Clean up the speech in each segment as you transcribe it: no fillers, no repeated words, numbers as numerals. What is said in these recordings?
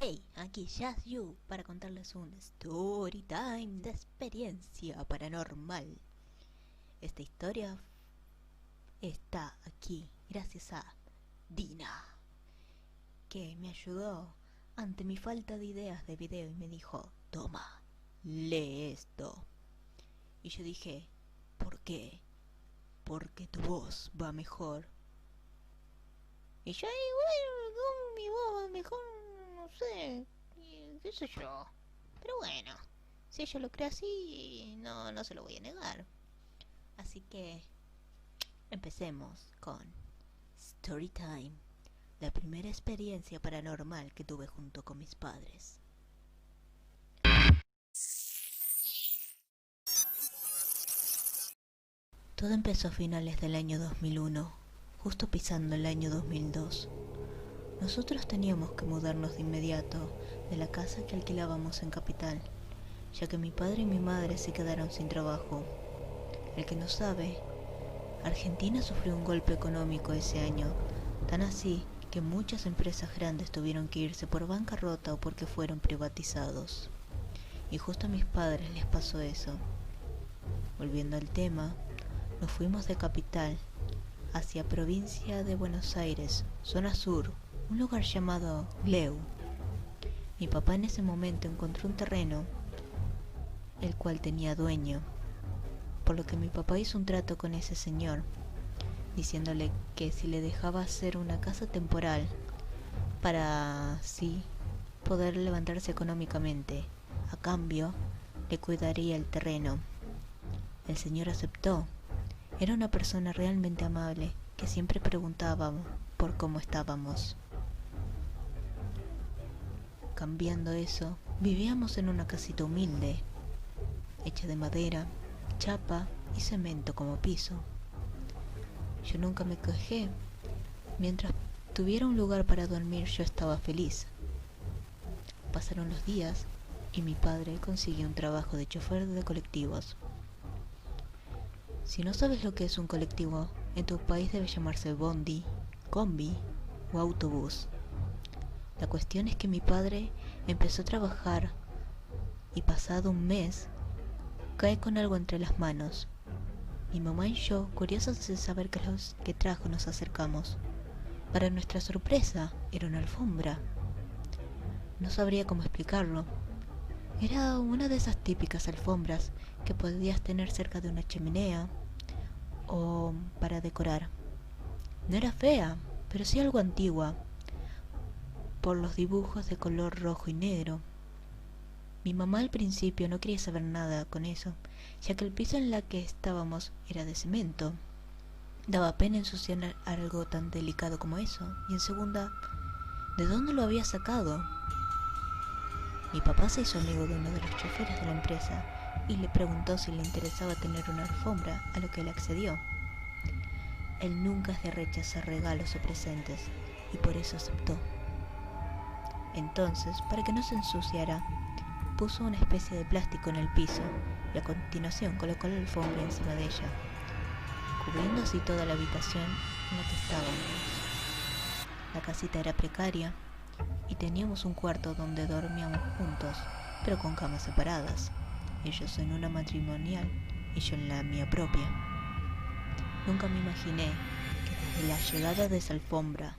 Hey, aquí Just You para contarles un story time de experiencia paranormal. Esta historia está aquí gracias a Dina, que me ayudó ante mi falta de ideas de video y me dijo: toma, lee esto. Y yo dije: ¿por qué? Porque tu voz va mejor. Y yo, bueno, mi voz va mejor, no sé, qué sé yo. Pero bueno, si ella lo cree así, no se lo voy a negar. Así que empecemos con Storytime, la primera experiencia paranormal que tuve junto con mis padres. Todo empezó a finales del año 2001, justo pisando el año 2002. Nosotros teníamos que mudarnos de inmediato de la casa que alquilábamos en Capital, ya que mi padre y mi madre se quedaron sin trabajo. El que no sabe, Argentina sufrió un golpe económico ese año, tan así que muchas empresas grandes tuvieron que irse por bancarrota o porque fueron privatizados. Y justo a mis padres les pasó eso. Volviendo al tema, nos fuimos de Capital hacia provincia de Buenos Aires, zona sur, un lugar llamado Gleu. Mi papá en ese momento encontró un terreno, el cual tenía dueño, por lo que mi papá hizo un trato con ese señor, diciéndole que si le dejaba hacer una casa temporal para así poder levantarse económicamente, a cambio le cuidaría el terreno. El señor aceptó. Era una persona realmente amable que siempre preguntaba por cómo estábamos. Cambiando eso, vivíamos en una casita humilde, hecha de madera, chapa y cemento como piso. Yo nunca me quejé. Mientras tuviera un lugar para dormir, yo estaba feliz. Pasaron los días y mi padre consiguió un trabajo de chofer de colectivos. Si no sabes lo que es un colectivo, en tu país debe llamarse bondi, combi o autobús. La cuestión es que mi padre empezó a trabajar y pasado un mes cae con algo entre las manos. Mi mamá y yo, curiosos de saber qué trajo, nos acercamos. Para nuestra sorpresa, era una alfombra. No sabría cómo explicarlo. Era una de esas típicas alfombras que podías tener cerca de una chimenea o para decorar. No era fea, pero sí algo antigua, por los dibujos de color rojo y negro. Mi mamá al principio no quería saber nada con eso, ya que el piso en la que estábamos era de cemento. Daba pena ensuciar algo tan delicado como eso, y en segunda, ¿de dónde lo había sacado? Mi papá se hizo amigo de uno de los choferes de la empresa y le preguntó si le interesaba tener una alfombra, a lo que él accedió. Él nunca es de rechazar regalos o presentes, y por eso aceptó. Entonces, para que no se ensuciara, puso una especie de plástico en el piso y a continuación colocó la alfombra encima de ella, cubriendo así toda la habitación en la que estábamos. La casita era precaria y teníamos un cuarto donde dormíamos juntos, pero con camas separadas, ellos en una matrimonial y yo en la mía propia. Nunca me imaginé que desde la llegada de esa alfombra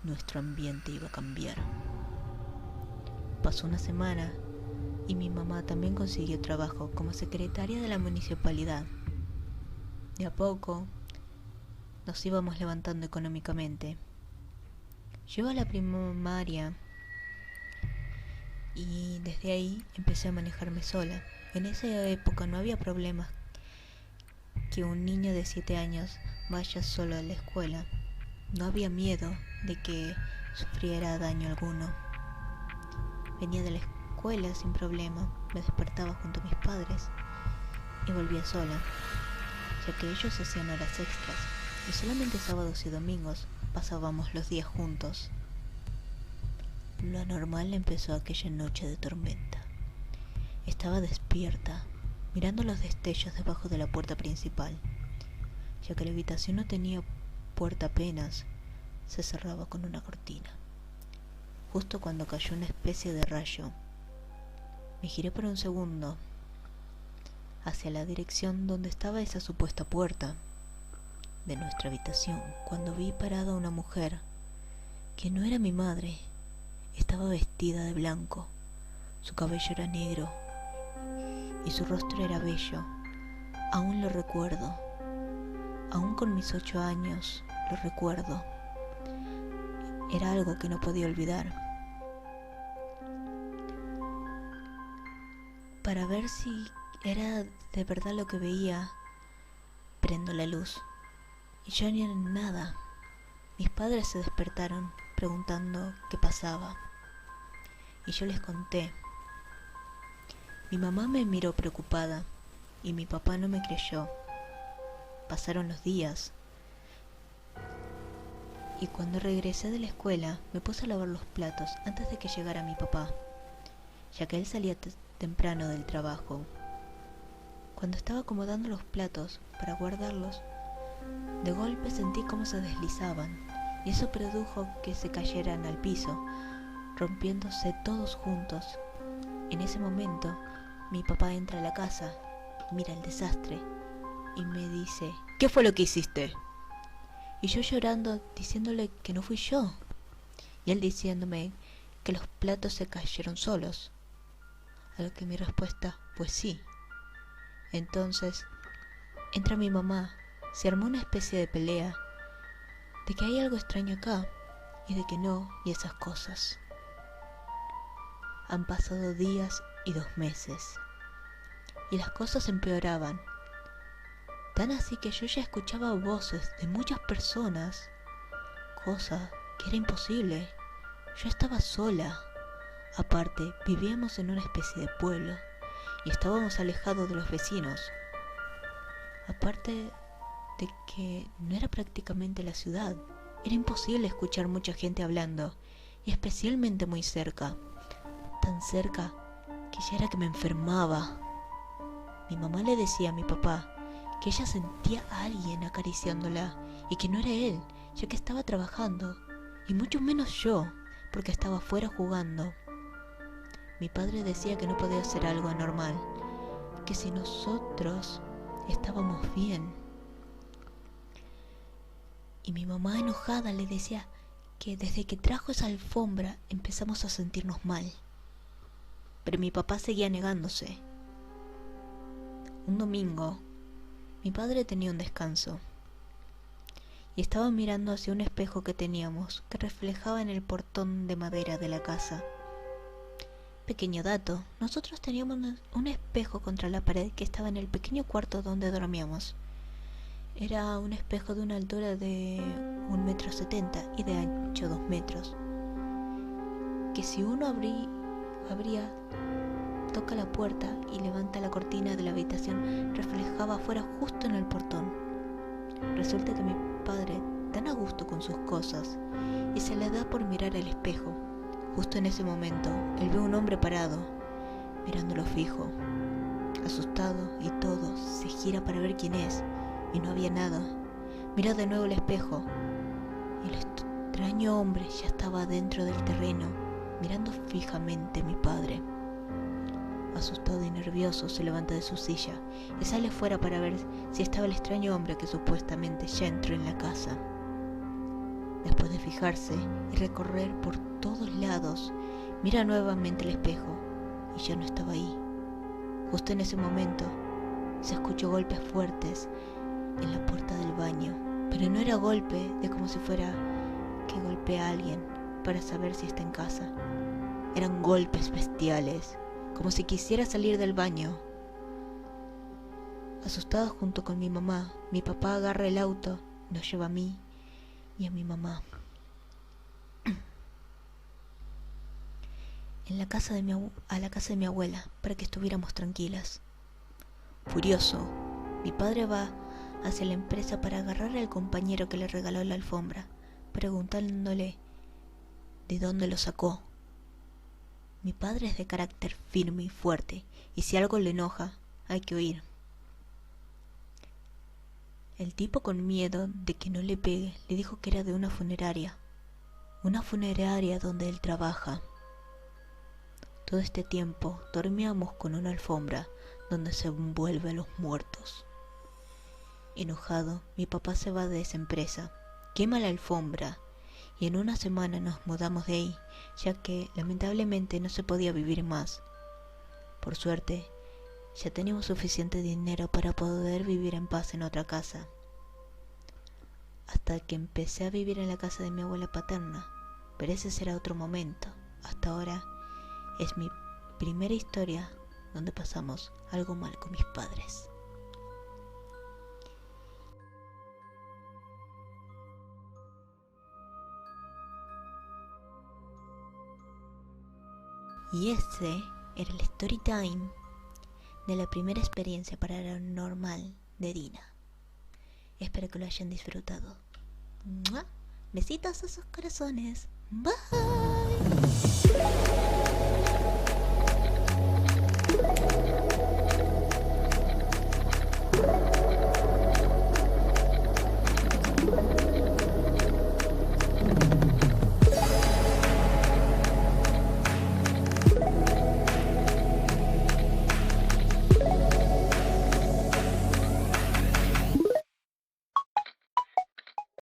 nuestro ambiente iba a cambiar. Pasó una semana y mi mamá también consiguió trabajo como secretaria de la municipalidad. De a poco nos íbamos levantando económicamente. Yo iba a la primaria y desde ahí empecé a manejarme sola. En esa época no había problemas que un niño de 7 años vaya solo a la escuela. No había miedo de que sufriera daño alguno. Venía de la escuela sin problema, me despertaba junto a mis padres y volvía sola, ya que ellos hacían horas extras y solamente sábados y domingos pasábamos los días juntos. Lo anormal empezó aquella noche de tormenta. Estaba despierta, mirando los destellos debajo de la puerta principal, ya que la habitación no tenía puerta apenas, se cerraba con una cortina. justo cuando cayó una especie de rayo. Me giré por un segundo hacia la dirección donde estaba esa supuesta puerta de nuestra habitación, cuando vi parada una mujer que no era mi madre. Estaba vestida de blanco, su cabello era negro y su rostro era bello. Aún lo recuerdo, aún con mis 8 años lo recuerdo. Era algo que no podía olvidar. Para ver si era de verdad lo que veía, prendo la luz y ya no era nada. Mis padres se despertaron preguntando qué pasaba y yo les conté. Mi mamá me miró preocupada y mi papá no me creyó. Pasaron los días y cuando regresé de la escuela me puse a lavar los platos antes de que llegara mi papá, ya que él salía temprano del trabajo. Cuando estaba acomodando los platos para guardarlos, de golpe sentí cómo se deslizaban y eso produjo que se cayeran al piso, rompiéndose todos juntos. En ese momento, mi papá entra a la casa, mira el desastre y me dice: ¿qué fue lo que hiciste? Y yo llorando, diciéndole que no fui yo, y él diciéndome que los platos se cayeron solos. A lo que mi respuesta: pues sí. Entonces entra mi mamá, se armó una especie de pelea de que hay algo extraño acá y de que no, y esas cosas. Han pasado días y 2 meses y las cosas empeoraban, tan así que yo ya escuchaba voces de muchas personas, cosa que era imposible. Yo estaba sola. Aparte, vivíamos en una especie de pueblo y estábamos alejados de los vecinos. Aparte de que no era prácticamente la ciudad, era imposible escuchar mucha gente hablando, y especialmente muy cerca, tan cerca que ya era que me enfermaba. Mi mamá le decía a mi papá que ella sentía a alguien acariciándola y que no era él, ya que estaba trabajando, y mucho menos yo, porque estaba afuera jugando. Mi padre decía que no podía ser algo anormal, que si nosotros estábamos bien. Y mi mamá enojada le decía que desde que trajo esa alfombra empezamos a sentirnos mal. Pero mi papá seguía negándose. Un domingo, mi padre tenía un descanso y estaba mirando hacia un espejo que teníamos que reflejaba en el portón de madera de la casa. Pequeño dato, nosotros teníamos un espejo contra la pared que estaba en el pequeño cuarto donde dormíamos. Era un espejo de una altura de 1,70 m y de ancho 2 metros, que si uno abría, toca la puerta y levanta la cortina de la habitación, reflejaba afuera justo en el portón. Resulta que mi padre, tan a gusto con sus cosas, y se le da por mirar el espejo. Justo en ese momento, él ve un hombre parado, mirándolo fijo. Asustado y todo, se gira para ver quién es, y no había nada. Mira de nuevo el espejo, y el extraño hombre ya estaba dentro del terreno, mirando fijamente a mi padre. Asustado y nervioso, se levanta de su silla y sale fuera para ver si estaba el extraño hombre que supuestamente ya entró en la casa. Después de fijarse y recorrer por todos lados, mira nuevamente el espejo y ya no estaba ahí. Justo en ese momento se escuchó golpes fuertes en la puerta del baño, pero no era golpe de como si fuera que golpea a alguien para saber si está en casa. Eran golpes bestiales, como si quisiera salir del baño. Asustado junto con mi mamá, mi papá agarra el auto, nos lleva a mí y a mi mamá a la casa de mi abuela para que estuviéramos tranquilas. Furioso, mi padre va hacia la empresa para agarrar al compañero que le regaló la alfombra, preguntándole de dónde lo sacó. Mi padre es de carácter firme y fuerte, y si algo le enoja, hay que huir. El tipo, con miedo de que no le pegue, le dijo que era de una funeraria. una funeraria donde él trabaja. Todo este tiempo dormíamos con una alfombra donde se envuelven los muertos. Enojado, mi papá se va de esa empresa, quema la alfombra y en una semana nos mudamos de ahí, ya que lamentablemente no se podía vivir más. Por suerte, ya teníamos suficiente dinero para poder vivir en paz en otra casa. Hasta que empecé a vivir en la casa de mi abuela paterna, pero ese será otro momento. Hasta ahora es mi primera historia donde pasamos algo mal con mis padres. Y este era el story time de la primera experiencia paranormal de Dina. Espero que lo hayan disfrutado. ¡Mua! Besitos a sus corazones. Bye.